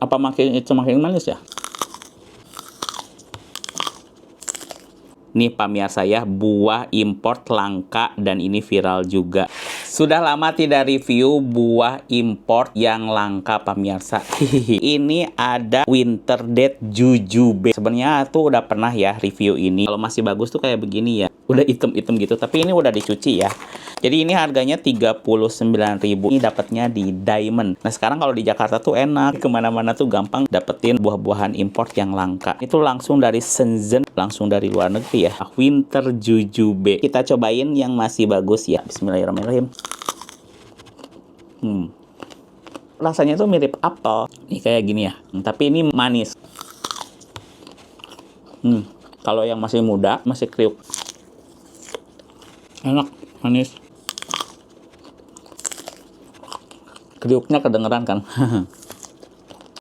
Apa makin itu makin manis ya? Nih pemirsa ya, buah import langka dan ini viral juga. Sudah lama tidak review buah import yang langka pemirsa. Ini ada Winter Date Jujube. Sebenarnya tuh udah pernah ya review ini. Kalau masih bagus tuh kayak begini ya. Udah item-item gitu, tapi ini udah dicuci ya. Jadi ini harganya 39.000. Ini dapatnya di Diamond. Nah sekarang kalau di Jakarta tuh enak, kemana-mana tuh gampang dapetin buah-buahan import yang langka. Itu langsung dari Shenzhen, langsung dari luar negeri ya. Winter Jujube. Kita cobain yang masih bagus ya. Bismillahirrahmanirrahim. Rasanya tuh mirip apel. Ini kayak gini ya. Tapi ini manis. Kalau yang masih muda, masih kriuk. Enak, manis. Kriuknya kedengeran kan?